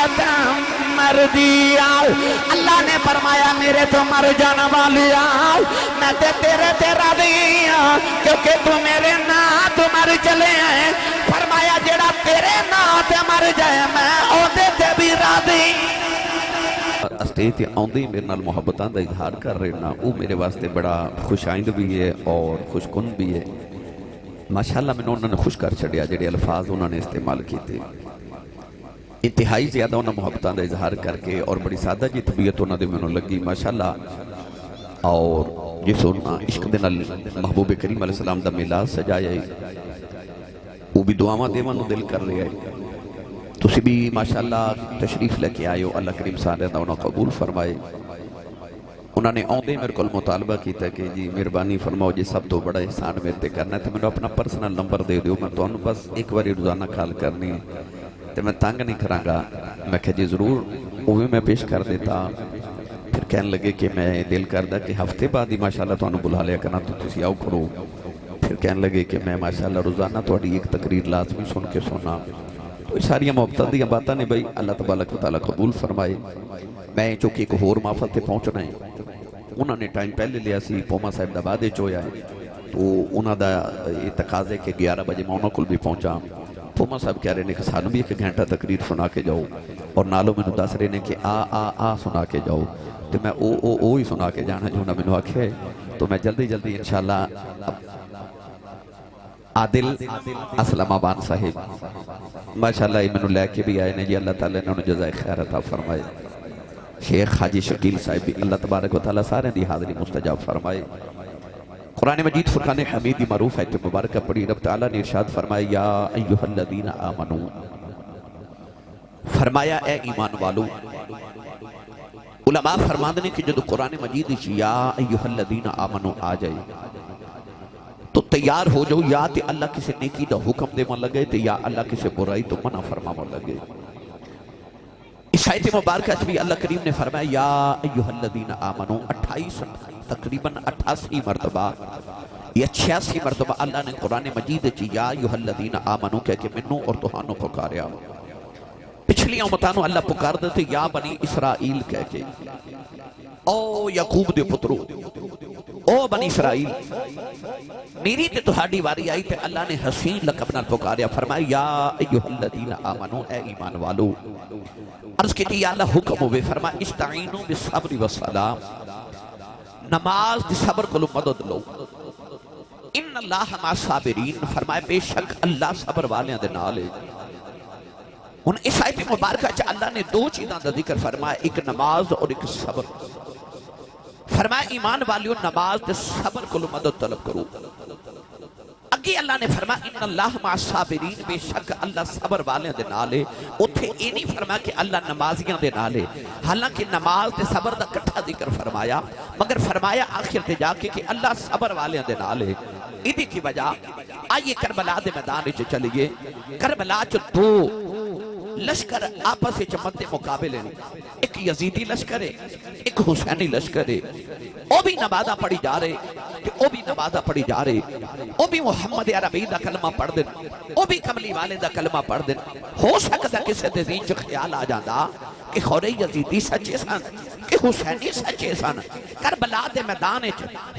شریعت مر دیا اللہ نے فرمایا میرے تو مر جانا والی میں تیرے تیرا دیا کیونکہ تو میرے نام تو مر چلے ہیں فرمایا جڑا تیرے نام تے مر جائے میں اوتے تے بھی راضی اسٹیج تے آندے میرے نال محبتاں دا اظہار کر رہے نا وہ میرے واسطے بڑا خوش آئند بھی ہے اور خوش کن بھی ہے ماشاءاللہ میں انہوں نے خوش کر چھڑیا جڑے الفاظ انہوں نے استعمال کیتے انتہائی زیادہ انہوں نے محبتاں دا اظہار کر کے اور بڑی سادہ جی طبیعت انہوں نے میں لگی ماشاءاللہ اور جس انہوں عشق دے نال محبوب کریم علیہ السلام دا میلاد سجایا ہے وہ بھی دعاواں دیواں نو دل کر لیا ہے تسی بھی ماشاءاللہ تشریف لے کے آئے ہو اللہ کریم سارے دا انہوں قبول فرمائے انہوں نے آندے میرے کل مطالبہ کیتا کہ جی مہربانی فرماؤ جی سب تو بڑا احسان میرے تے کرنا ہے تو میں نے اپنا پرسنل نمبر دے دیو میں تو انہوں بس ایک باری روزانہ کال کرنی ہے تو میں تانگ نہیں کرانگا میں کہا جی ضرور وہ بھی میں پیش کر دیتا پھر کہنے لگے کہ میں دل کردہ کہ ہفتے بعد ہی ماشاءاللہ تو انہوں بلا لیا کرنا تو تسی آؤ کرو پھر کہنے لگے کہ میں ماشاءاللہ روزانہ تو ایک تقریر لازمی سن کے سنا تو اس ساری محبتاں دیاں باتاں نے بھائی اللہ تبارک و تعالیٰ قبول فرمائے میں چونکہ ایک اور محفل تے پہنچنا ہے انہوں نے ٹائم پہلے لیا سی پوما صاحب دا بعدے چویا ہے تو انہوں دا یہ تقاضے کہ 11 بجے میں انہوں کل بھی پہنچا پوما صاحب کہہ رہے ہیں کہ سانو بھی ایک گھنٹہ تقریر سنا کے جاؤ اور نالوں میں دس رہے ہیں کہ آ سنا کے جاؤ تو میں او ہی سنا کے جانا جو انہوں نے آکھے تو میں جلدی جلدی انشاءاللہ عادل اسلام آبان صاحب ماشاءاللہ یہ میں لے کے بھی آئے نے جی اللہ تعالیٰ نے انہوں جزائے خیر عطا فرمائے شیخ حاجی شکیل صاحب بھی اللہ تبارک و تعالیٰ سارے دی حاضری مستجاب فرمائے قرآن مجید فرقان حمیدی معروف ہے تو مبارکہ پڑھی رب تعالیٰ نے ارشاد فرمائے یا ایوہ الذین آمنو فرمایا اے ایمان والو علماء فرماندنے کہ جدو قرآن مجید یا ایوہ الذین آمنو آ جائے تو تیار ہو جاؤ یا تے اللہ کسے نیکی دا حکم دے من لگے تے یا اللہ کسے برائی تو منع فرما من لگے اس آیت مبارکہ بھی اللہ کریم نے فرمایا یا ایوہ الذین آمنو 28 تقریباً 88 مرتبہ یا 86 مرتبہ اللہ نے قرآن مجید چی یا ایوہ الذین آمنو کہہ کے منو اور توہانو پکاریا پچھلی امتانو اللہ پکار دیتے یا بنی اسرائیل کہہ کے او یعقوب دے پترو او بنی اسرائیل میری تے تہاڈی واری آئی تے اللہ نے حسین لقب نال پکاریا فرمایا یا ایوہ الذین آمنو اے ایمان والو عرض کی تھی یا اللہ حکم ہوئے فرمایا استعینو بالصبر والصلاۃ نماز دی صبر کو مدد لو ان اللہ مع الصابرین فرمایا بے شک اللہ صبر والیاں دے نال ہے ان اس آیت مبارکہ چا اللہ نے دو چیزاں دا ذکر فرمایا ایک نماز اور ایک صبر فرمایا ایمان والیوں نماز دے صبر کو مدد طلب کرو اگے اللہ نے فرمایا ان اللہ مع الصابرین بے شک اللہ صبر والے دے نالے اتھے یہ نہیں فرمایا کہ اللہ نمازیاں دے نالے حالانکہ نماز دے صبر دا کٹھا ذکر فرمایا مگر فرمایا آخر تے جا کے کہ اللہ صبر والے دے نالے ادھی کی وجہ آئیے کربلا دے میدان چ چلیے کربلا چ دو لشکر آپس سے چمت مقابل ہیں ایک یزیدی لشکر ہے ایک حسینی لشکر ہے او بھی نمازہ پڑھی جا رہے او بھی نمازہ پڑھی جا رہے او بھی محمد عربی دا کلمہ پڑھ دیں او بھی کملی والے دا کلمہ پڑھ دیں ہو سکتا کسی دے ذہن چ خیال آ جاندہ کہ خورے یزیدی سچے سن کہ حسینی سچے سن کربلا دے میدان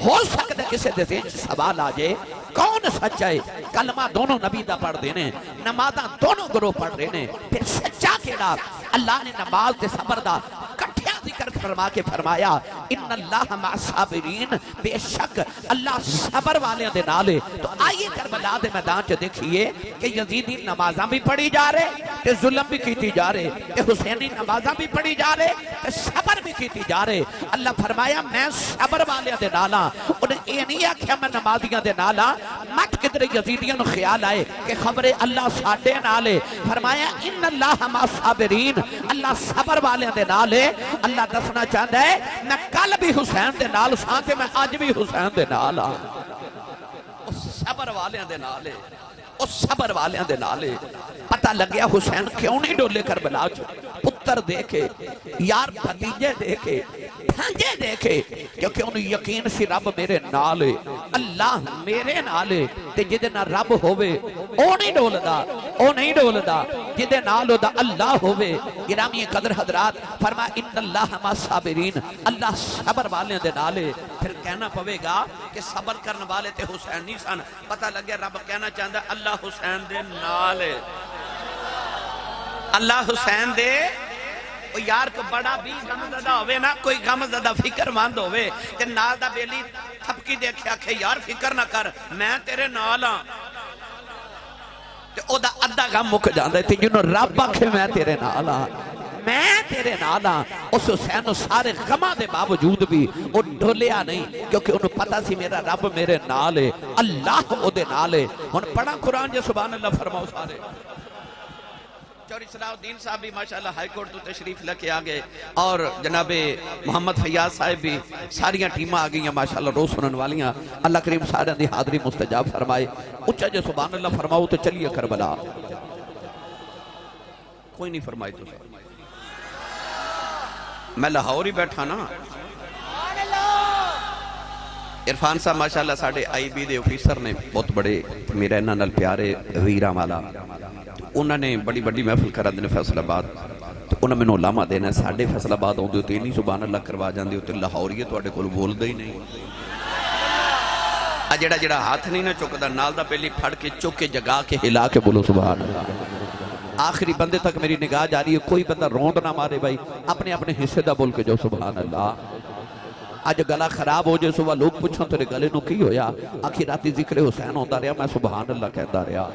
ہو سکتا کسی دے ذہن چ سوال آ جائے کون سچا ہے کلمہ دونوں نبی دا پڑھ دینے نمازہ دونوں گروہ پڑھ دینے پھر سچا کیڑا اللہ نے نماز دے صبر دا کٹھیا ذکر فرما کے فرمایا ان اللہ مع الصابرین بے شک اللہ صبر والے دے نالے تو آئیے کربلا دے میدان چ دیکھئے کہ یزیدی نمازاں بھی پڑھی جا رہے کہ ظلم بھی کیتی جا رہے کہ حسینی نمازاں بھی پڑھی جا رہے کہ صبر بھی کیتی جا رہے اللہ فرمایا میں صبر والے دے نالا انہیں یہ نہیں آکھیا میں نمازیاں دے نالا مت کدھر یزیدیاں خیال آئے کہ خبر اللہ ساڑھے نالے فرمایا ان اللہ مع الصابرین اللہ صبر والے دے نالے اللہ دسنا چاہتا ہے میں کل بھی حسین دے نال سانتے میں آج بھی حسین دے نال اس صبر والے دے نالے اس صبر والے دے نالے پتہ لگیا حسین کیوں نہیں ڈولے کربلا چ پتر دیکھے یار بھتیجے دیکھے بھانجے دیکھے کیونکہ انہوں یقین سی رب میرے نالے اللہ میرے نالے تے جدنا رب ہوئے او نہیں ڈولدا جدے نال دا اللہ ہوئے. گرامی قدر حضرات فرما ان اللہ ما صابرین, اللہ صبر والے دے نالے. پھر کہنا پوے گا کہ صبر کرنے والے تے حسین نہیں سن. پتہ لگے رب کہنا چاہتا اللہ حسین دے نالے, اللہ حسین دے. یار کو بڑا بھی غم زدہ ہوئے نا, کوئی غم زدہ فکر مند ہوئے تے نال دا بیلی تھپکی دیکھے آکھے یار فکر نہ کر میں تیرے نال ہاں, تے او دا ادھا غم مک جاندے. تے جنہوں رب آکھے میں تیرے نال ہاں, میں تیرے نال ہاں, اس حسین سارے غمہ دے باوجود بھی وہ ڈھولیا نہیں, کیونکہ انہوں پتہ سی میرا رب میرے نال ہے, اللہ او دے نال ہے. ہن پڑھا قرآن جے سبحان اللہ فرماؤ سارے. چوری صلاح الدین صاحب بھی ماشاءاللہ ہائی کورٹ تو تشریف لکے آگئے, اور جناب محمد فیاض صاحب بھی, ساریاں ٹیمہ آگئی ہیں ماشاءاللہ رو سنن والیاں. اللہ کریم سارے دی حاضری مستجاب فرمائے. اچھا جو سبحان اللہ فرماؤ تو چلیے کربلا. کوئی نہیں فرمائی تو سر, میں لاہور ہی بیٹھا نا. عرفان صاحب ماشاءاللہ ساڑھے آئی بی دے آفیسر نے, بہت بڑے میرے نال پیارے ویرہ والا, انہوں نے بڑی بڑی محفل کرا دینے فیصل آباد. تو انہوں نے علامہ دینا ساڑھے فیصل آباد ہوندے ہوتے نہیں سبحان اللہ کروا جاندے ہوتے. لاہوریے تو اڑے کول بول دے ہی نہیں. جڑا جڑا ہاتھ نہیں نہ چکدا نال دا پہلی پھڑ کے چک کے جگا کے ہلا کے بولو سبحان اللہ. آخری بندے تک میری نگاہ جاری ہے, کوئی بندہ روند نہ مارے بھائی, اپنے اپنے حصے دا بول کے جو سبحان اللہ. آج گلا خراب ہو جائے صبح لوگ پوچھوں تیرے گلے نو کی ہویا, آخی راتی ذکر حسین ہوتا رہا, میں سبحان اللہ کہتا رہا.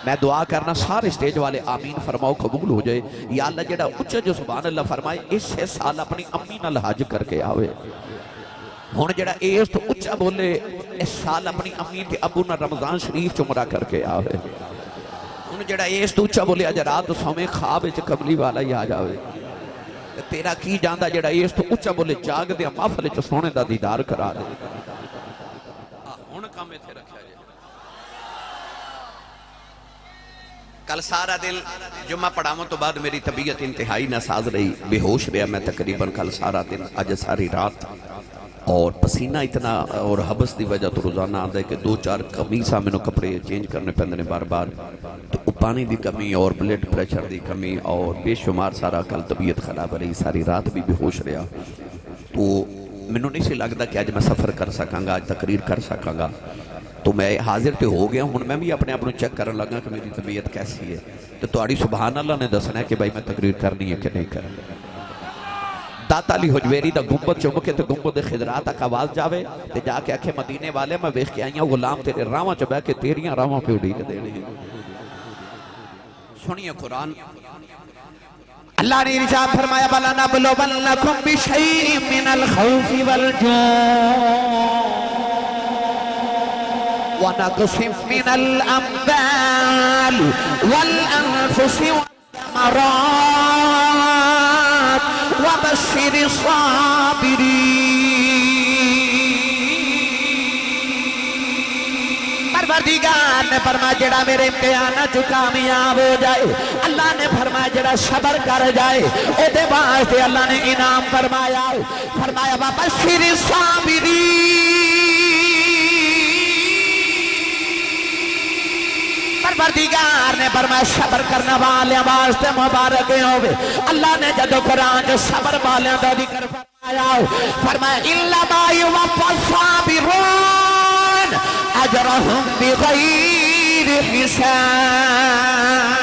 میں دعا کرنا سارے سٹیج والے آمین فرماؤ قبول ہو جائے. یا اللہ جڑا اچھا جو سبحان اللہ فرمائے اس سے سال اپنی امی نال حج کر کے آوے. ہون جڑا ایس تو اچھا بولے اس سال اپنی امی تے ابو نال رمضان شریف چمرہ کر کے آوے. ہون جڑا ایس تو اچھا بولے اج رات سویں خواب وچ قبلی والا ہی آ جاوے. تیرا کی جاندا جڑا ایس تو اچھا بولے جاگ دے محفل وچ سونے دا دیدار کرا دے. ہن کام ایتھے رکھیا جائے. کل سارا دن جمعہ پڑھاؤں تو بعد میری طبیعت انتہائی ناساز رہی, بے ہوش رہا میں تقریباً کل سارا دن, آج ساری رات, اور پسینہ اتنا اور حبس دی وجہ تو روزانہ آدھا ہے کہ 2-4 قمیصاں میں کپڑے چینج کرنے پہندنے بار بار. تو پانی دی کمی اور بلڈ پریشر دی کمی اور بے شمار سارا کل طبیعت خراب رہی, ساری رات بھی بے ہوش رہا. تو منوں نہیں سے لگتا کہ آج میں سفر کر سکاں گا, آج تقریر کر سکاں گا. تو میں حاضر تے ہو گیا ہوں, میں بھی اپنے آپ چیک کرنے لگا کہ میری طبیعت کیسی ہے. تو تہاڈی سبحان اللہ نے دسنا ہے کہ بھائی میں تقریر کرنی ہے کہ نہیں کرنی. داتا علی حجویری دا گنبد چوم کے تے گنبد خضرا تک آواز جاوے تے جا کے آکھے مدینے والے میں ویکھ کے آئی ہوں غلام تیرے راواں چ بیٹھ کے تیریاں راواں پہ اڈیک دینے. سنیے قرآن. اللہ نے ارشاد فرمایا وَلَنَبْلُوَنَّكُمْ بِشَيْءٍ مِّنَ الْخَوْفِ وَالْجُوعِ وَنَقْصٍ مِّنَ الْأَمْوَالِ وَالْأَنفُسِ وَالثَّمَرَاتِ وَبَشِّرِ الصَّابِرِينَ. پروردگار نے فرمایا جڑا میرے امتحانات جو کامیاب ہو جائے, اللہ نے فرمایا جڑا صبر کر جائے اے دے واسطے اللہ نے انعام فرمایا. فرمایا وَبَشِّرِ الصَّابِرِينَ. پروردگار نے فرمایا صبر کرنے والے واسطے مبارک ہوئے. اللہ نے جدو قرآن جو صبر والے دا ذکر فرمایا, فرمایا اِلَّا يُوَفَّى الصَّابِرُونَ اجرہم بغیر حساب.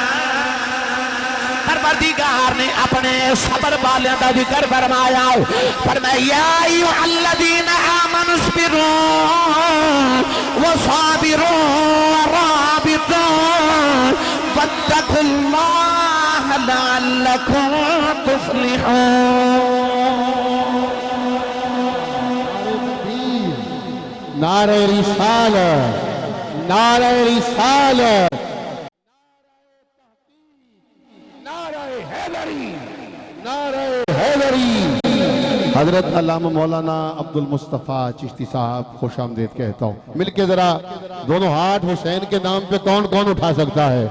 پروردگار نے اپنے صبر والے دا ذکر فرمایا, فرمایا یا ایھا الذین آمنوا اصبروا وصابروا ورابطوا واتقوا اللہ لعلکم تفلحون. نعرہ رسالت, نعرہ رسالت, نعرہ حیدری, نعرہ حیدری. حضرت علامہ مولانا عبد المصطفیٰ چشتی صاحب خوش آمدید کہتا ہوں. مل کے ذرا دونوں ہاتھ حسین کے نام پہ کون کون اٹھا سکتا ہے؟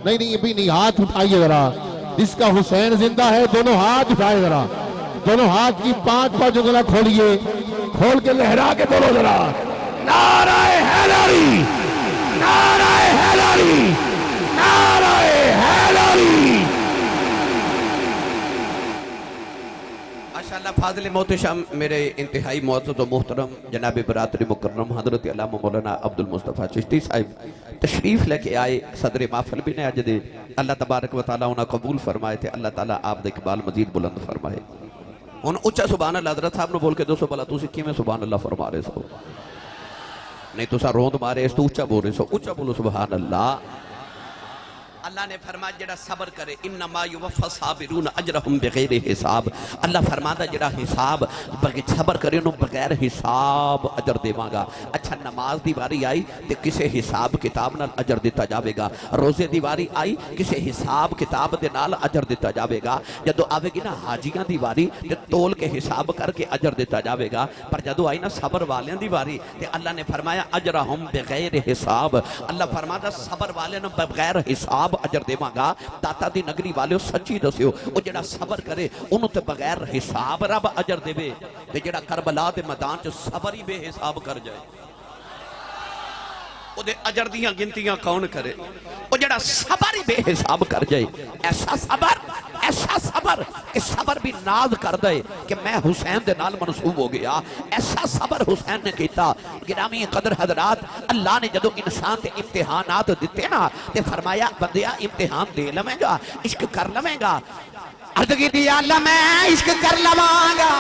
نہیں نہیں ابھی نہیں, ہاتھ اٹھائیے ذرا. جس کا حسین زندہ ہے دونوں ہاتھ اٹھائے ذرا, دونوں ہاتھ کی 5 جگہ کھولیے, کھول کے لہرا کے بولو ذرا نعرہ حیدری, نعرہ حیدری, نعرہ حیدری. فاضل محتشم میرے انتہائی معزز و محترم جناب برادری مکرم حضرت علامہ مولانا عبد المصطفیٰ چشتی صاحب تشریف لے کے آئے. صدر محفل بھی نے اج دے اللہ تبارک و تعالیٰ انہاں قبول فرمائے تھے. اللہ تعالیٰ آپ دے اقبال مزید بلند فرمائے. ان اچھا سبحان اللہ حضرت صاحب نے بول کے دوستو بلا تُسی کی میں سبحان اللہ فرما رہے سو نہیں تو سا روند مارے اس تو اچھا بول رہے سو اچھا بولو سبحان اللہ. اللہ نے فرمایا جڑا صبر کرے انما یوفی الصابرون اجرہم بغیر حساب. اللہ فرماتا جڑا حساب صبر کرے انہوں بغیر حساب اجر دیواں گا. اچھا نماز دی واری آئی تے کسے حساب کتاب نال اجر دیتا جاوے گا. روزے دی واری آئی کسے حساب کتاب دے نال اجر دیتا جاوے گا. جدو آوے گی نا حاجیاں دی واری تے تول کے حساب کر کے اجر دیتا جاوے گا. پر جدو آئی نا صبر والیاں دی واری تے اللہ نے فرمایا اجرہم بغیر حساب. اللہ فرماتا صبر والے نو بغیر حساب اجر دیواں گا. داتا دی نگری والے سچی دسیو او جڑا صبر کرے انہوں تے بغیر حساب رب اجر دے وے تے جڑا کربلا دے میدان چ صبر ہی بے حساب کر جائے او دے اجر دیاں گنتیاں کون کرے. او جڑا صبر ہی بے حساب کر جائے ایسا صبر کہ صبر بھی ناز کر دے کہ میں حسین دے نال منصوب ہو گیا. ایسا صبر حسین نے کیتا. گرامی قدر حضرات اللہ نے جدو انسان تے امتحانات دیتے نا تے فرمایا بندیا امتحان دے لمیں گا عشق کر لمیں گا. عرض کی دیا اللہ میں عشق کر لواں گا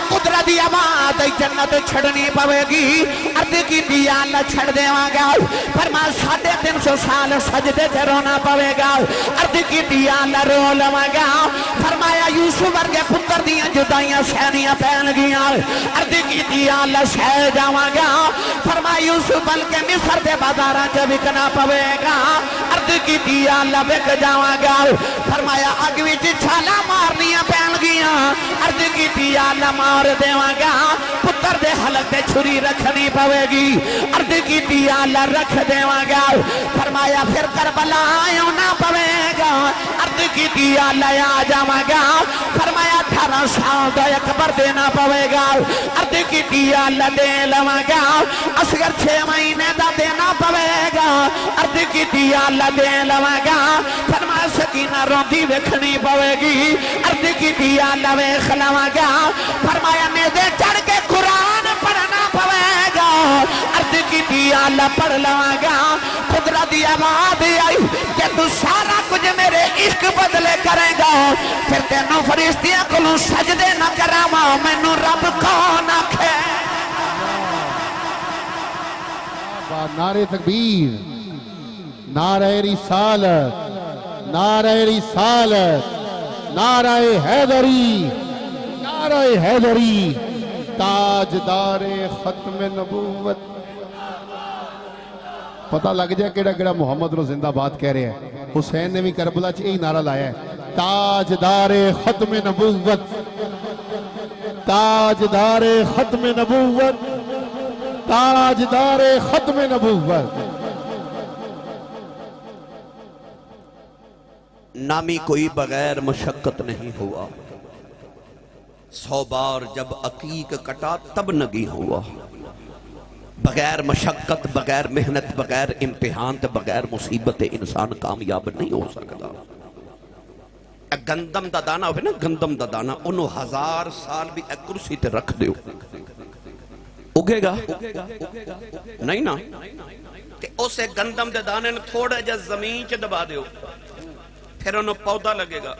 قدرت دی آباد جنت چھڑنی پوے گی. عرض کی دیا اللہ چھڑ دیواں گا. فرمایا 350 سال سجدے تے رونا پوے گا. عرض کی دیا اللہ رو لواں گا. فرمایا یوسف ورگے پتر دیاں جدائیاں سینیاں پہن گیاں. عرض کی دیا اللہ سہ جاواں گا. فرمایا یوسف بلکہ مصر دے بازاراں چ وکنا پوے گا. عرض کی دیا اللہ وک جاواں گا. فرمایا اگ وچ چھالا مارنیاں پہن گیاں. عرض کی دیا اللہ مار دیواں گا. پتر دے حلق دے چھری رکھنی پوے گی. عرض کی دیا اللہ رکھ دیواں گا. فرمایا پھر کربلا آنا پوے گا. عرض کی دیا اللہ آ جاواں گا. فرمایا 18 سال دا اکبر دینا پوے گا. عرض کی دیا اللہ دے لواں گا. اصغر 6 مہینے دا دینا پوے گا. عرض کی دیا اللہ دے لواں گا. فرمایا سکینہ روندی ویکھنی پوے گی. عرض کی دیا اللہ ویکھ لواں گا. فرمایا میدے چڑھ کے قرآن پڑھنا پوے گا. عرض کی دیا اللہ پڑھ لواں گا. قدرت دی آواز آئی کہ تو سارا کچھ میرے عشق بدلے کرے گا. پھر تینوں فرشتیاں کولوں سجدے نہ کراواں مینوں رب کون آکھے. نعرہ تکبیر نعرہ رسالت نعرہ رسالت نعرہ حیدری نعرہ حیدری تاجدار ختم نبوت. پتہ لگ جائے کیڑا کیڑا محمد رو زندہ باد کہہ رہے ہیں. حسین نے بھی کربلا چ یہی نعرہ لایا ہے تاجدار ختم نبوت تاجدار ختم نبوت تاجدار ختم نبوت. نامی کوئی بغیر مشقت نہیں ہوا. 100 بار جب عقیق کٹا تب نگی ہوا. بغیر مشقت بغیر محنت بغیر امتحان تے بغیر مصیبت انسان کامیاب نہیں ہو سکتا. گندم دا دانا ہوئے نا گندم دا دانا انہوں 1000 سال بھی ایک کرسی تے رکھ دیو اگے گا نہیں نا. تے اسے گندم دے دانے نے تھوڑا جا زمین چ دبا دیو پھر انہوں پودا لگے گا.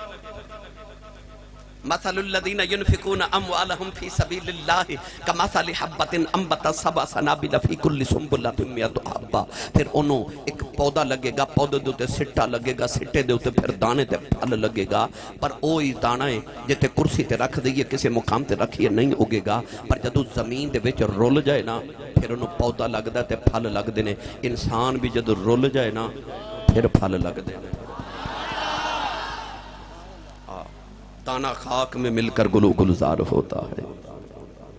مثل الذین ينفقون اموالهم فی سبیل اللہ کمثل حبۃ انبتت 7 سنابل فی کل سنبلۃ 100 حبہ. پھر انہوں ایک پودا لگے گا پودے دے اوتے سٹا لگے گا سٹے دے اوتے پھر دانے تے پھل لگے گا. پر اوہی دانا ہے جتے کرسی تے رکھ دئیے کسی مقام تے رکھیے نہیں اگے گا. پر جدو زمین دے وچ رول جائے نا پھر انہوں پودا لگدا تے پھل لگدے نے. انسان بھی جدو رول جائے نا پھر پھل لگدے نے. دانا خاک میں مل کر گلو گلزار ہوتا ہے.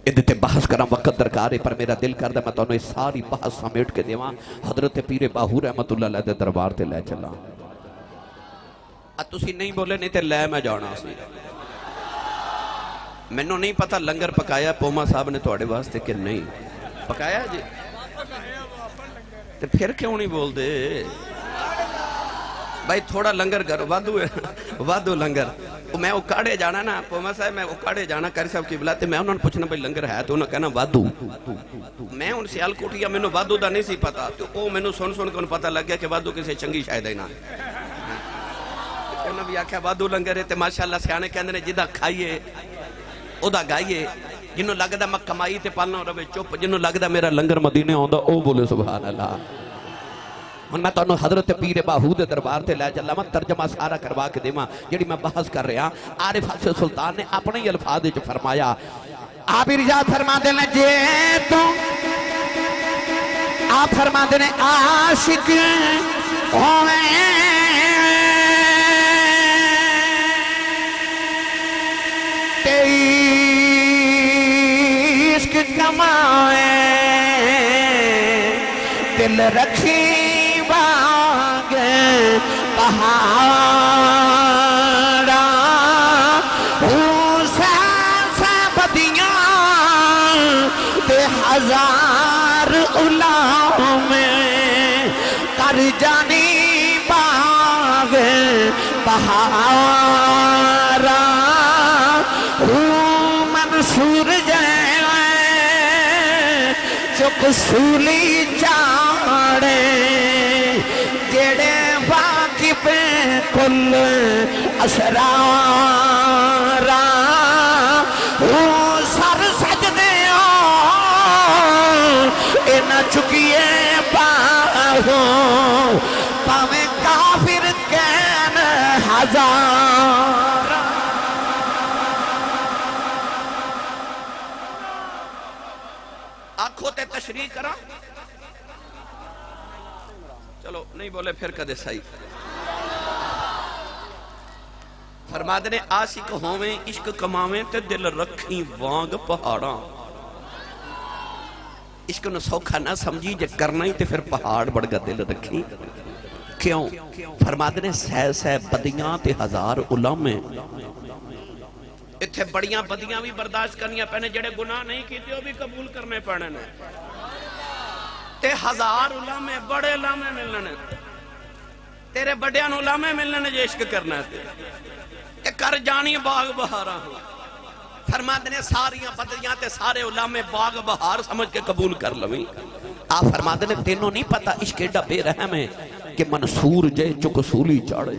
ادھتے بحث کرم وقت درکار ہے پر میرا دل کردہ میں تو انہیں ساری بحث سمیٹ کے دیواں حضرت پیر باہو رحمت اللہ علیہ دے دربار تے لے چلا. تسی نہیں بولے نہیں تے لے میں جانا سی. میں نو نہیں پتا لنگر پکایا پوما صاحب نے توڑے واسطے کہ نہیں پکایا جی تے پھر کیوں نہیں بول دے بھائی تھوڑا لنگر کر وادو لنگر میں اکاڑے جانا نا پوما صاحب میں اکاڑے جانا کاری صاحب قبلہ تے میں انہوں نے پوچھنا بھئی لنگر ہے تو انہوں نے کہنا وادو میں ان سیال کوٹیا میں وادو دا نہیں سی پتا تو او میں سن کے انہوں پتا لگ گیا کہ وادو کسی چنگی شاید ہے نا انہوں بھی آکھا وادو لنگر ہے تے ماشاءاللہ سیانے کہندے نے جدہ کھائیے او دا گائیے جنہوں لگدا میں کمائی تے پالنا روے چپ جنہوں لگدا میرا لنگر مدینے ہوندا او بولے سبحان اللہ اور میں تو حضرت پیر باہود دربار تے لے چلا میں ترجمہ سارا کروا کے دیواں جڑی میں بحث کر رہا عارف حسن سلطان نے اپنے ہی الفاظ وچ فرمایا آپ ارشاد فرما دے نے جے تو آپ فرما دے نے عاشق ہوئے تیری عشق کمائے دل رکھی پہاڑا بدیاں تے ہزار علام میں کر جانی باغ پہاڑا منصور جائے چک سولی چاڑے جڑے واقف کل اسرارا سر سجدے نہ چکیے باہوں پاویں کافر کین ہزار آنکھوں تے تشریح کرا چلو نہیں بولے پھر کدے سائی فرما دے عاشق ہوویں عشق کماویں تے دل رکھیں وانگ پہاڑاں عشق نو سوکھا نہ سمجھی جے کرنا ہی تے پھر پہاڑ بڑھ گا دل رکھیں کیوں فرما دے سہ بدیاں تے ہزار علامیں اتھے بڑیاں بدیاں بھی برداشت کرنیاں پہنے جڑے گناہ نہیں کیتے وہ بھی قبول کرنے پڑنے تے ہزار علامے بڑے علامے ملنے تیرے بڑیاں علامے ملنے جو عشق کرنا ہے کہ کر جانی باغ بہارا ہوں فرما دینے ساریاں بدیاں تے سارے علامے باغ بہار سمجھ کے قبول کر لویں آپ فرما دینے تینوں نہیں پتا عشق ایڈا بے رحم ہے کہ منصور جے چک سولی چاڑے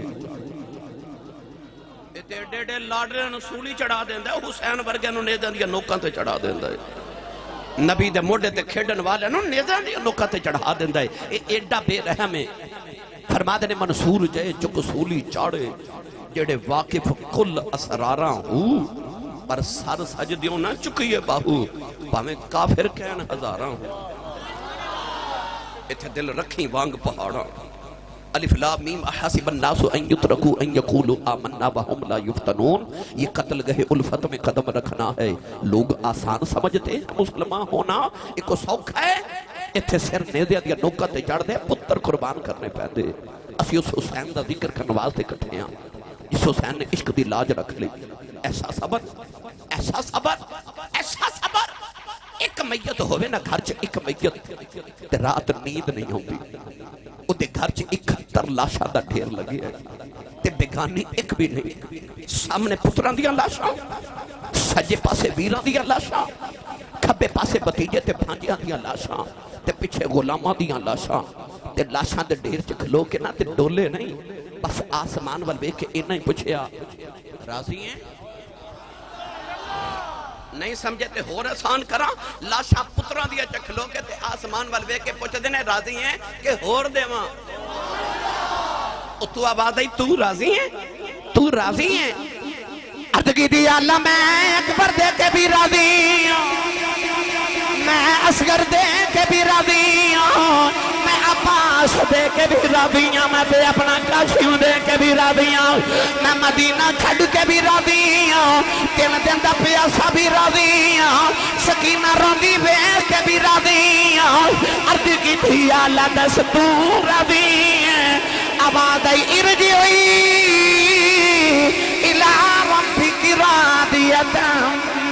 ڈے ڈے لاڈرے نو سولی چڑھا دیندہ ہے حسین ورگے نو نیدہ دیا نوکاں تے چڑھا دیندہ ہے نبی دے موڑے تے کھیڑن والے نو نیدہ دیا نوکاں تے چڑھا دیندہ ہے ایڈا بے رحم ہے فرما دینے منصور جے چک سولی چاڑے جڑے واقف کل اسراراں ہوں پر سر سجدیوں نہ چکیے باہو پاویں کافر کہن ہزاراں ہوں اتھے دل رکھیں وانگ پہاڑاں الف لام میم احسب الناس ان یترکوا ان یقولوا آمنا وهم لا یفتنون یہ قتل گئے الفت میں قدم رکھنا ہے لوگ آسان سمجھتے ہیں مسلمان ہونا ایک سوکھا ہے اتھے سر نیدے دیا نوکا تے جڑ دے پتر قربان کرنے پہنے اسی اس حسین دا ذکر کرنواز دے کٹھے ہیں جس حسین نے عشق دی لاج رکھ لی ایسا صبر ایسا صبر ایسا صبر ایک میت ہوئے نا گھر چ ایک میت تے رات نیند نہیں ہوتی ادھے گھر چ 71 لاشا دا ڈھیر لگے ہے تے بیگانی ایک بھی نہیں سامنے پتران دیا لاشا سجے پاسے ویران دیا لاشا کھبے پاسے بتیجے تے بھانجیاں دیا لاشا تے پچھے غلامہ دیا لاشا تے لاشا دے ڈھیر چ کھلو کے نا تے ڈولے نہیں بس آسمان والوے کے اینا ہی پچھیا راضی ہیں نہیں سمجھے تے ہو رسان کرا لاشا پتران دیا چکھلو کے تے آسمان والوے کے پوچھ دینے راضی ہیں کہ ہور دے ماں تو آباد ہے تو راضی ہیں تو راضی ہیں ادگی دی اللہ میں اکبر دے کے بھی راضی ہوں میں اصغر دے کے بھی راضی ہوں میں عباس دے کے بھی راضی ہوں میں بے اپنا کاشیوں دے کے بھی راضی ہوں میں مدینہ چھڑ کے بھی راضی ہوں تین دن دا پیاسا بھی راضی ہوں سکینہ روندی بے کے بھی راضی ہوں ادگی دی اللہ دستور راضی ہیں آباد ارجعی الى ربک راضیتا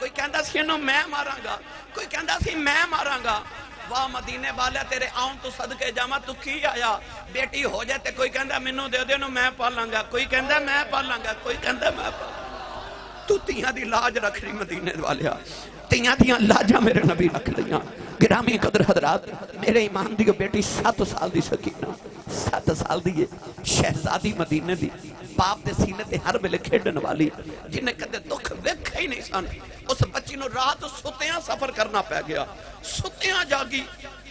کوئی کہندا سی انہوں میں ماراں گا، کوئی کہندا سی میں ماراں گا۔ واہ مدینے والے تیرے آؤں تو صدقے جاواں تو کی آیا، بیٹی ہو جائے تے کوئی کہندا مینوں دے دے انہوں میں پالاں گا، کوئی کہندا میں پالاں گا، کوئی کہندا میں پالاں گا۔ تو تیاں دی لاج رکھ رہی مدینے والیا، تیاں دیاں لاجاں میرے نبی رکھ لیاں۔ گرامی قدر حضرات، میرے ایمان دی بیٹی 7 سال دی سکینہ، 7 سال دی شہزادی مدینے دی، باپ دے سینے تے ہر ویلے کھیڈن والی، جنہیں کدے دکھ ویکھا ہی نہیں سن۔ اس بچی نو رات ستیاں سفر کرنا پہ گیا، ستیاں جاگی،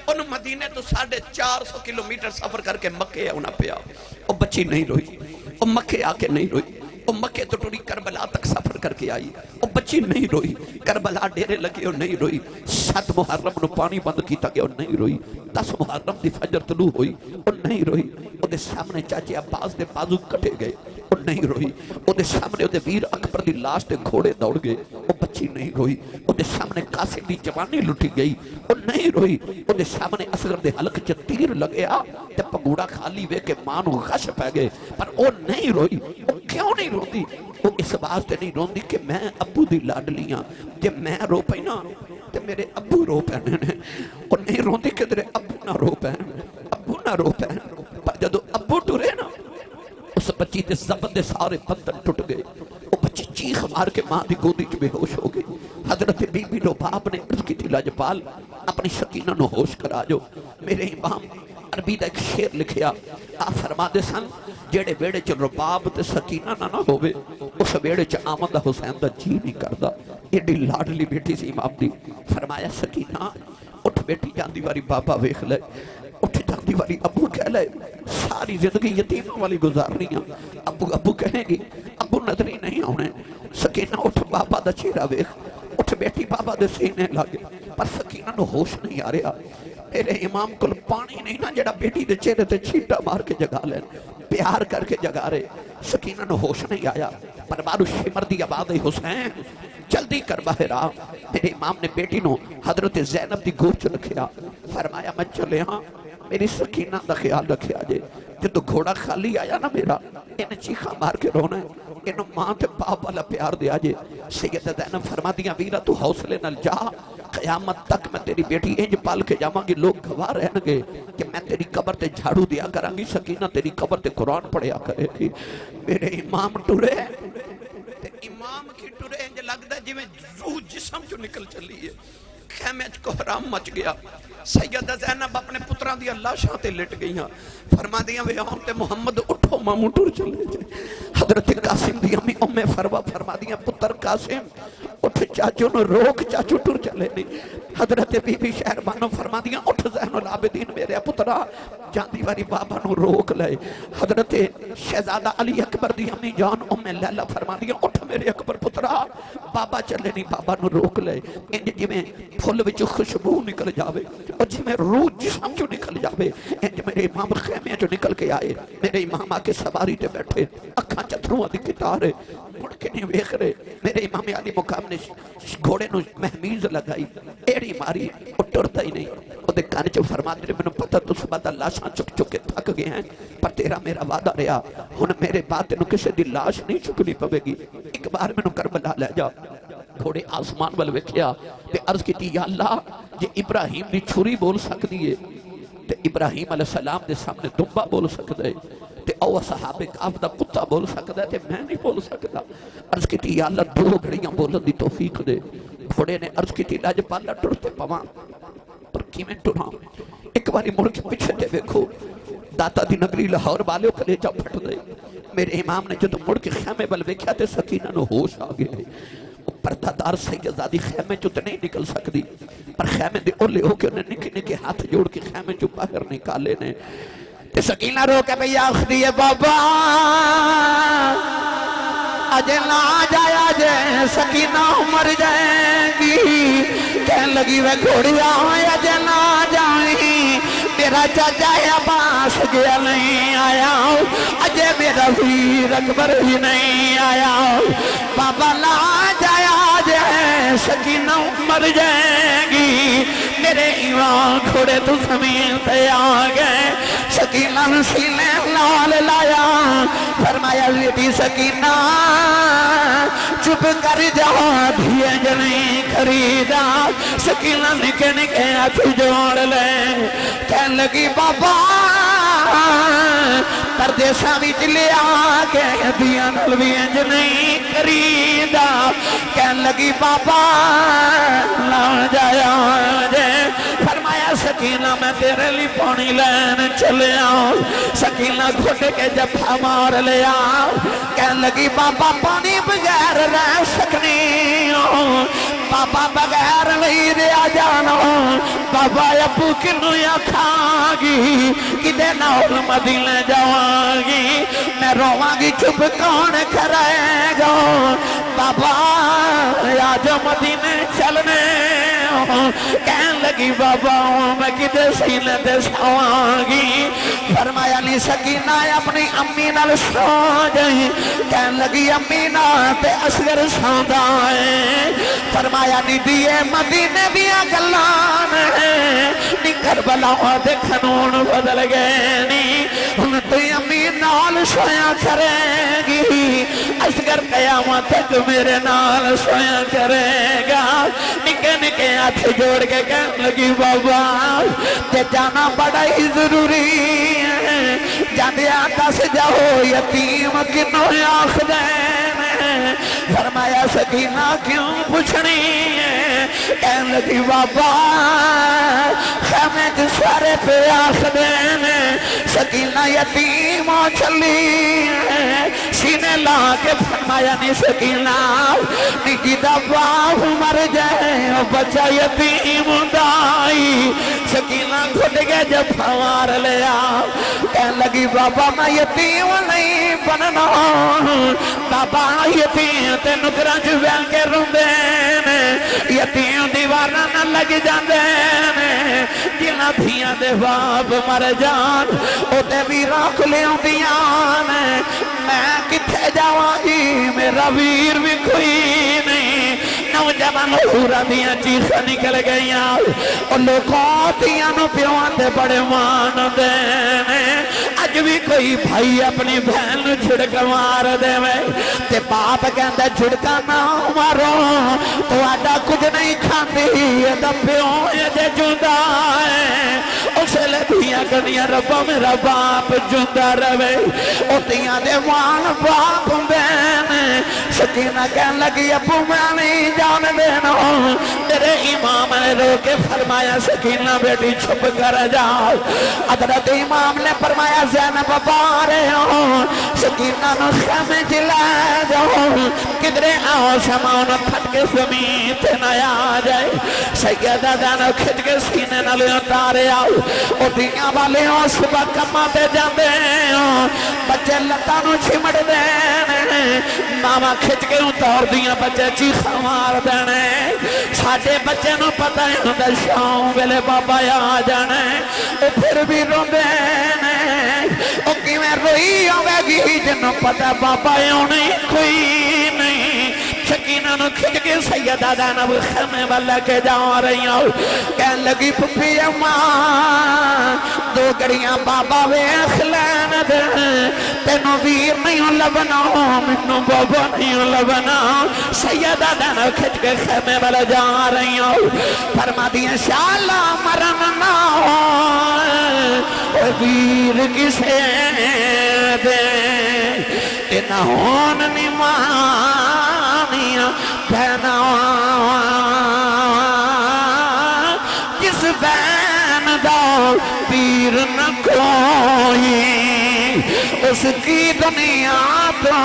ان مدینے تو 450 کلومیٹر سفر کر کے مکے آنا پیا۔ وہ بچی نہیں روئی، وہ مکے آ کے نہیں روئی، وہ مکے تو ٹوڑی کربلا تک سفر کر کے آئی، وہ بچی نہیں روئی، کربلا ڈیرے لگے وہ نہیں روئی، 7 محرم نو پانی بند کیتا گیا وہ نہیں روئی، 10 محرم دی فجر طلوع ہوئی وہ نہیں روئی، وہ دے سامنے چاچے عباس دے بازو کٹے گئے وہ نہیں روئی، وہ دے سامنے وہ دے ویر اکبر دی لاش دے گھوڑے دوڑ گئے وہ بچی نہیں روئی، وہ دے سامنے قاسم دی جوانی لٹی گئی وہ نہیں روئی، وہ دے سامنے اصغر دے حلق چ تیر لگیا تے پگوڑا خالی وے کے ماں نو غش پہ گئے، پر وہ نہیں روئی۔ وہ کیوں نہیں روندی؟ وہ اس واسطے نہیں روندی کہ میں ابو دی لاڈلیاں، جے میں رو پئی نا تے میرے ابو رو پینے نے۔ وہ نہیں روندی کہ تیرے ابو نہ رو پین، ابو نہ رو پین، پر جدو ابو ٹرے نا اس بچی دے زبن دے سارے بندن ٹوٹ گئے، وہ بچی چیخ مار کے ماں دی گودی چ بے ہوش ہو گئی۔ حضرت بی بی نو باپ نے عرض کی تھی لاجپال اپنی سکینہ نو ہوش کرا جو۔ میرے امام عربی دا ایک شعر لکھیا، آپ فرما دے سن جیڑے بیڑے چ رباب تے سکینہ نہ ہوئے اس بیڑے چ آمد حسین دا جی نہیں کردا۔ ایڈی لاڈلی بیٹی سی امام دی، فرمایا سکینہ اٹھ بیٹی، جاندی واری بابا ویکھ لے، اٹھ جاندی والی ابو کہہ لے، ساری زندگی یتیموں والی گزارنی ہے، ابو ابو کہیں گی، ابو نظری نہیں آنے۔ سکینہ اٹھ بابا دا چہرہ ویکھ، اٹھ بیٹی بابا دے سینے لگے، پر سکینہ نو ہوش نہیں آ رہا۔ میرے امام کل پانی نہیں نا جڑا بیٹی دے چہرے تے چھیٹا مار کے جگا لین، پیار کر کے جگا رہے۔ سکینہ نو ہوش نہیں آیا، پر بارو شمر دی آباد حسین جلدی کر باہر آ۔ میرے امام نے بیٹی نو حضرت زینب دی گود چ رکھیا، فرمایا میں چلے ہاں، میری سکینہ دا خیال رکھیا جے، جدو گھوڑا خالی آیا نا میرا انہیں چیخا مار کے رونا ہے، انہوں ماں تے باپ والا پیار دیا جے۔ سید زینب فرما دیا ویرہ تو حوصلے نل جا، قیامت تک میں تیری بیٹی انج پال کے جاواں گی، لوگ گواہ رہن گے کہ میں تیری قبر تے جھاڑو دیا کراں گی، سکینہ تیری قبر تے قرآن پڑھیا کرے گی۔ میرے امام ٹرے، امام کی ٹرے انج لگتا ہے جی میں روح جسم جو نکل چلی ہے، خیمے کو حرام مچ گیا۔ سیدہ زینب اپنے پتران دی اللہ شاہ تے لٹ گئی ہیں، فرما دیا وے آن تے محمد اٹھو مامو ٹر چلے جائے۔ حضرت قاسم دی امی ام فرما دیا پتر قاسم اٹھ چاچو نو روک، چاچو ٹر چلے نہیں۔ حضرت بی بی شہربانو فرما دیا اٹھ زین العابدین میرے پترا، جاندی واری بابا نو روک لے۔ حضرت شہزادہ علی اکبر دی امی جان ام لیلہ فرما دیا اٹھ میرے اکبر پترا، بابا چلے نہیں، بابا نو روک لے۔ انج جی میں پھول وچ خوشبو نکل جاوے اور جی میں روح جسم جو نکل جاوے، انج میرے امام خیمے جو نکل کے آئے۔ میرے امام آکے سواری تے بیٹھے، اکھاں چتروں دی کتارے مڑ کے نہیں ویکھ رہے۔ میرے امام علی مقام نے گھوڑے نو مہمیز لگائی، ایڑی ماری، وہ ٹرتا ہی نہیں۔ وہ دے کان چو فرما دے میں نے پتہ تو صبح دا لاشاں چک چک کے تھک گئے ہیں، پر تیرا میرا وعدہ رہا، ہن میرے بات نو کسے دی لاش نہیں چکنی پوے گی، ایک بار میں نو کربلا لے جا۔ گھوڑے آسمان والے ویکھیا تے عرض کیتی یا اللہ جے ابراہیم دی چھری بول سکدی ہے تے ابراہیم علیہ السلام دے سامنے دمبا بول سکدا ہے تے او صحابہ کاف دا کتا بول سکدا ہے تے میں نہیں بول سکدا۔ عرض کیتی یا اللہ 2 گھڑیاں بولن دی توفیق دے۔ گھوڑے نے عرض کیتی لاجپالا ٹرتے پواں، پر کیویں ٹراں؟ ایک باری مڑ کے پیچھے تے ویکھو، داتا دی نگری لاہور والے کلیجہ پھٹ دے۔ میرے امام نے جدو مڑ کے خیمے بل ویکھیا تے سکینہ نو ہوش آ گئے۔ پردہ دار سیدزادی خیمے چو تے نہیں نکل سکتی، پر خیمے دے اولے ہو کے انہیں نکے نکے ہاتھ جوڑ کے خیمے چو باہر نکالے نے۔ تے سکینہ رو کے بھئی آخری ہے بابا اجے نہ جایا جے سکینہ مر جائے گی، کہن لگی وے گھوڑیا اجے نہ جائیں، میرا چاچا عباس گیا نہیں آیا، اجے میرا ویر اکبر ہی نہیں آیا، بابا نہ جایا جے سکینہ مر جائے گی، میرے ایوان کھوڑے تو زمین تے آ گئے۔ سکینہ سینے لال لایا فرمایا بیٹی سکینہ چپ کر جاؤ دھیے جنیں خریدا سکینہ نکے نکے ہاتھ جوڑ لے کہنے لگی بابا پردیساں وچ لے آ کے دیاں نال بھی انج نہیں خریدا کہنے لگی بابا لا جایا جے فرمایا سکینہ میں تیرے لی پانی لین چلے آؤں سکینہ گھٹ کے جفا مار لے آؤں کہنے لگی بابا پانی بغیر رہ سکنی ہوں بابا بغیر نہیں رہا جانا بابا ابو کنو یا کھاگی کدے نال مدینے جاواگی میں رواگی چپ کون کرے گا بابا آج مدینے چلنے کہنے لگی بابا میں کدے سینے دے سواگی فرمایا لی سکینہ اپنی امی نال سو جائیں کہنے لگی امی نا تے اصغر سوندہ ہے فرمایا نی دیئے مدینے دیا گلان ہے نی کربلا دے کھنون بدل گئے نی ان تو امی نال سویا کرے گی اصغر قیامت تک میرے نال سویا کرے گا نکے نکے ہاتھ جوڑ کے کہنے لگی بابا تے جانا بڑا ہی ضروری ہے جاندے آتا سے جاؤ یتیم کنو آخ دین فرمایا سکینہ کیوں پوچھنی ہے کہنے لگی بابا خیمے جسوارے پہ آخ دین سکینہ یتیم چلی ہے سینے لا کے فرمایا نہیں سکینہ نجی دباہ مر جائے بچہ یتیم دائی سکینہ گھٹ کے جب پھوار لیا کہنے لگی بابا میں یتیم نہیں بننا بابا یتیم تے نکرہ جویل کے روندین یتیم دیوارہ نہ لگ جاندین جنہ دھیاں دے باب مر جان او تے بھی راک لے دیان میں کتھے جاواں میرا ویر بھی کوئی نہیں نوجوان حورا دیاں چیخہ نکل گئیاں اور لوگوں دیاں نو پیوان دے بڑے مان دینے اج بھی کوئی بھائی اپنی بہن چھڑک مار دے میں تے باپ کہندے چھڑکا نہ مارو تو آڈا کچھ نہیں کھاندی یہ دبیوں یہ جے جندہ ہے اسے لے دیاں کنیاں ربا میرا باپ جندہ روے او دیاں دے وان باپ بین سکینہ کہنے لگی ابو میں نہیں جان دینا میرے امام نے رو کے فرمایا سکینہ بیٹی چھپ کر جاؤ حضرت امام نے فرمایا زینب بارے ہوں سکینہ نو خیمے جلا جاؤ کدرے آؤ شماؤں پھٹ کے زمین تے نیا جائے سیدہ دانو کھٹ کے سینے نہ لے اتارے آؤ او دیاں والے ہوں صبح کمہ تے جاندے ہوں بچے لتانو چھمڑ دینے ماما کھٹ کے اتار دیاں بچے چیخہ مار دینے ساڑھے بچے نو پتہ ہے اندر شاؤں ویلے بابا آ جانے او پھر بھی رو دینے او کی میں روئی آوے گی جنو پتہ بابا نہیں کوئی نہیں سکینہ نو کھٹ کے سیدہ دانب خیمے والا کے جا رہی ہوں کہنے لگی پھپی اماں دو گڑیاں بابا ویخ لین دے تینو ویر نہیں لبنا منو بابا نہیں لبنا سیدہ دانب کھٹ کے خیمے والا جا رہی ہوں فرما دیا شالا مرنا ویر کسے دے تینا ہون نمانیاں بہنا جس بہن دا پیر نہ کوئی اس کی دنیا تو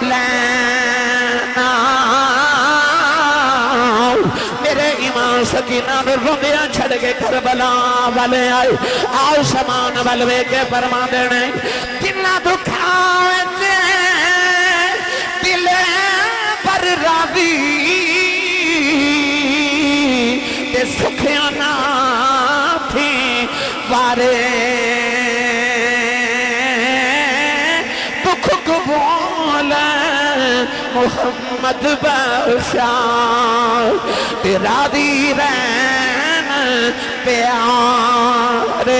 لینا میرے ایمان سکینہ نے روندیاں چھڑ کے کربلا والے آئے آؤ شمان والوے کے فرما دینے جنہ دکھاوے دلے پر راضی تے سکھیاں نہ تھی وارے دکھ قبول محمد بخشا راضی رہن پیارے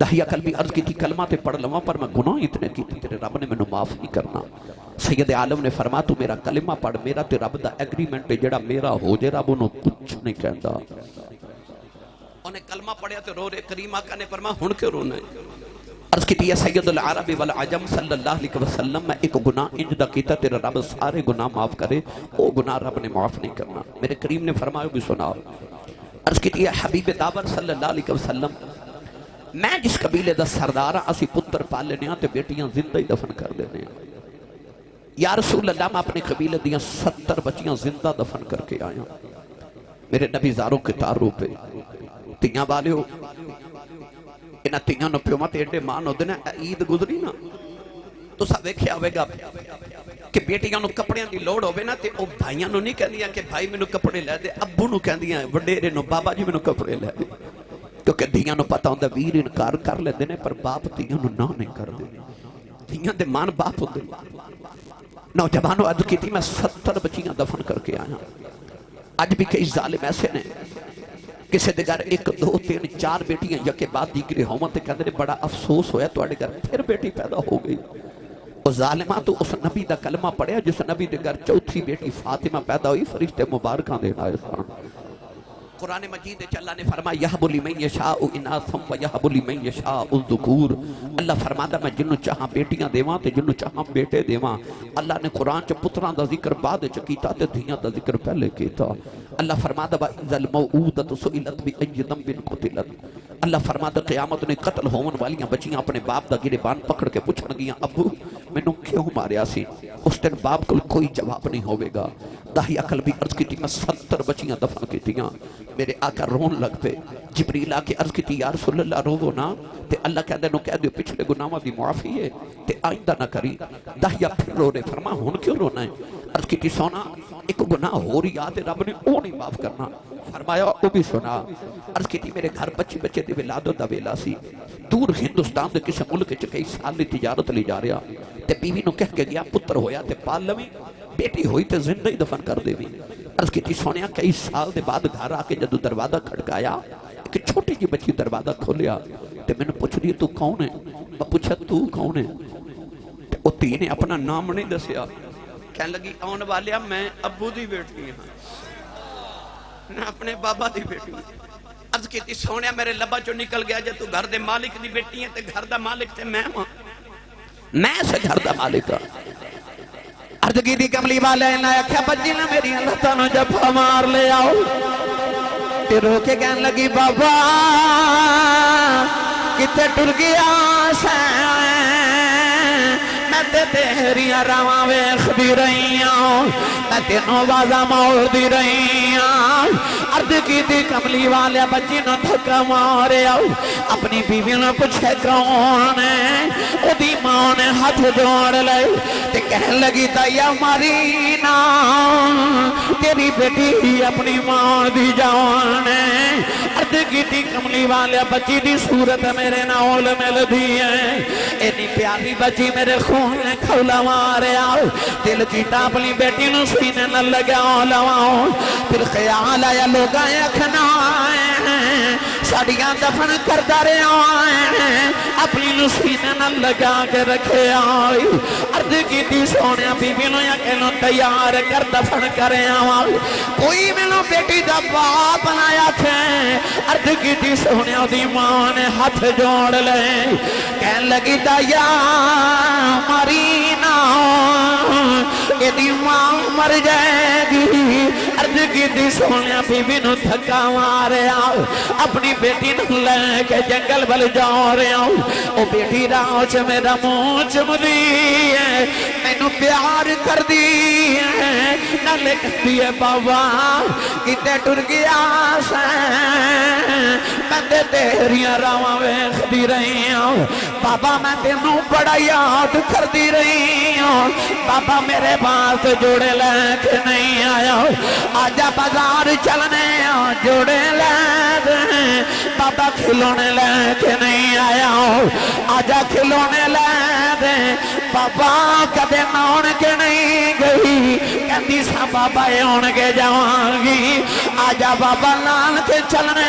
داہیہ قلبی عرض کی تھی کلمہ تے پڑھ لواں پر میں گناہ اتنے کی تیرے رب نے میں معاف نہیں کرنا. سید عالم نے فرما تو میرا کلمہ پڑھ, میرا تے رب دا ایگریمنٹ ہے جڑا میرا ہو جے رب انہوں کچھ نہیں کہندا. انہیں کلمہ پڑھیا تے رو رہے. کریم آقا نے فرما ہن کیوں رونا ہے؟ عرض کی تھی سید العرب والعجم صلی اللہ علیہ وسلم میں ایک گناہ انج دا کیتا تیرا رب سارے گناہ معاف کرے, او گناہ رب نے معاف نہیں کرنا. میرے کریم نے فرمایا بھی سنا. عرض کی تھی حبیب داور صلی اللہ علیہ وسلم میں جس قبیلے دا سردار ہاں اسی پتر پال لینے ہاں تے بیٹیاں زندہ ہی دفن کر دینے ہاں. یا رسول اللہ میں اپنے قبیلے دیاں 70 بچیاں زندہ دفن کر کے آیا. میرے نبی زاروں کے تاروں پہ تیاں والے ہو انہاں تیاں نو پیو مت ایڈے مان ہو دینا. عید گزری نا تو سا ویکھیا ہوئے گا کہ بیٹیاں نو کپڑیاں دی لوڑ ہوئے نا تے او بھائیاں نو نہیں کہندیاں کہ بھائی میں نو کپڑے لے دے, ابو نو کہندیاں وڈیرے نو بابا جی میں نو کپڑے لے دے. کیونکہ دھیاں نو پتہ ہوندہ ویر انکار کر لے دینے پر باپ دھیاں نو نہ نہیں کر دے. دھیاں دے مان باپ ہوندے. نوجوانوں عرض کی تھی میں 70 بچیاں دفن کر کے آیا. آج بھی کئی ظالم ایسے نے کسی دے گھر 1 2 3 4 بیٹیاں یکے بعد دیگرے ہوماں تے کہندے نے بڑا افسوس ہویا تو آڑے گھر پھر بیٹی پیدا ہو گئی. وہ ظالمہ تو اس نبی دا کلمہ پڑھیا جس نبی دے گھر چوتھی بیٹی فاطمہ پیدا ہوئی, فرشتے مبارکاں دے آئے سان. قرآن مجید اللہ نے فرمایا یہب لمن یشاء اناثا ویہب لمن یشاء الذکور. اللہ فرماتا میں جنوں چاہاں بیٹیاں دیواں تے جنوں چاہاں بیٹے دیواں. اللہ نے قرآن چ پتراں دا ذکر بعد چ کیتا تے دھیاں دا ذکر پہلے کیتا. اللہ فرماتا وَإِذَا الْمَوْعُودَةُ سُئِلَتْ بِأَيِّ ذَنبٍ قُتِلَتْ. اللہ فرماتا قیامت نے قتل ہون والیاں بچیاں اپنے باپ دا گریبان پکڑ کے پوچھن گیاں ابو مینوں کیوں ماریا سی؟ اس دن باپ کو کوئی جواب نہیں ہوئے گا. داہیہ قلبی عرض کی تھی میں 70 بچیاں دفن کی تھیاں. میرے آقا رون لگ پہ. جبریل آ کے عرض کی تھی یا رسول اللہ رو نا تے اللہ کہہ دے نو کہہ دیو پچھلے گناہاں دی معافی ہے تے آئندہ نہ کری. داہیہ پھر رو رہے. فرما ہن کیوں رونا ہے؟ عرض کی تھی سونا ایک گناہ ہو رہی آتے رب نے او نہیں معاف کرنا. فرمایا او بھی سنا. عرض کی تھی میرے گھر بچے دے ولادت دا ویلا سی. دور ہندوستان دے کسی ملک چ کئی سال دی تجارت لے جا رہا تے بیوی نو کہہ کے گیا پتر ہویا تے پال لویں, بیٹی ہوئی تے زندہ ہی دفن کر دے. عرض کی تھی سونیا کئی سال دے بعد گھر آ کے جدو دروازہ کھڑکایا ایک چھوٹی جی بچی دروازہ کھولیا تے میں نے پوچھ رہی تو کون ہے؟ میں پوچھا تو کون ہے؟ تے او تھی نے اپنا نام نہیں دسیا. کہنے لگی آن والیا میں ابو دی بیٹی ہاں نہ اپنے بابا دی بیٹی. عرض کی تھی سونیا میرے لبا چو نکل گیا جے تو گھر دے مالک دی بیٹی ہیں تے گھر دا مالک تے میں ہاں, میں سے گھر دا مالک ہاں. عرض کی تھی کملی والے نے آکھیا بچی نہ میری اللہ تعالیٰ جفا مار لے آؤ. تے رو کے کہنے لگی بابا کتے ٹر گیا سیں میں تے تیریاں راواں ویکھ دی رہی ہوں, میں تینوں آوازاں مار دی رہی ہوں. عرض کی تھی کملی والے بچی نو دھکا مارے آؤ. اپنی بیوی نے پوچھے کون ہے؟ او دی ماں نے ہاتھ جوڑ لے تے کہنے لگی دایا ماری نا تیری بیٹی اپنی ماں دی جان ہے. عرض کی تھی کملی والے بچی دی صورت میرے نال مل دی ہے. اینی پیاری بچی میرے خون نے کھولا مارے آؤ. دل کیتا اپنی بیٹی نو سینے نہ لگا لواؤ. پھر خیال آیا لوگ آئے کھنا ساڑیاں دفن کردہ رہے آئے اپنی نو سینے نہ لگا کے رکھے آئی. عرض کی تھی سونیا بی بی نو یا کہنو تیار کر دفن کرے آئی. کوئی ملو بیٹی دا باپ نایا تھے. عرض کی تھی سونیا دی ماں نے ہاتھ جوڑ لے کہن لگی دایا ماری نا یہ دی ماں مر جائے گی. عرض کی تھی سونیا بی بی نو دھکا مارے آؤ اپنی بیٹی نو لے کے جنگل بل جا رہے آؤ. او بیٹی راہ سے میرا منہ چم دی ہے میں نو پیار کر دی ہے نہ لکھ دیئے بابا کتے ٹر گیا سیں میں دے تیریاں راواں ویکھ دی رہی ہوں. بابا میں تینوں بڑا یاد کر دی رہی ہوں. بابا میرے پاس جوڑے لے کے نہیں آیا. آجا بازار چلنے جوڑے لے دیں. بابا کھلونے لے کے نہیں آیا. آجا کھلونے لے دیں. بابا کدے نون کے نہیں گئی کہتی سا بابا اون کے جاؤں گی. آجا بابا لال کے چلنے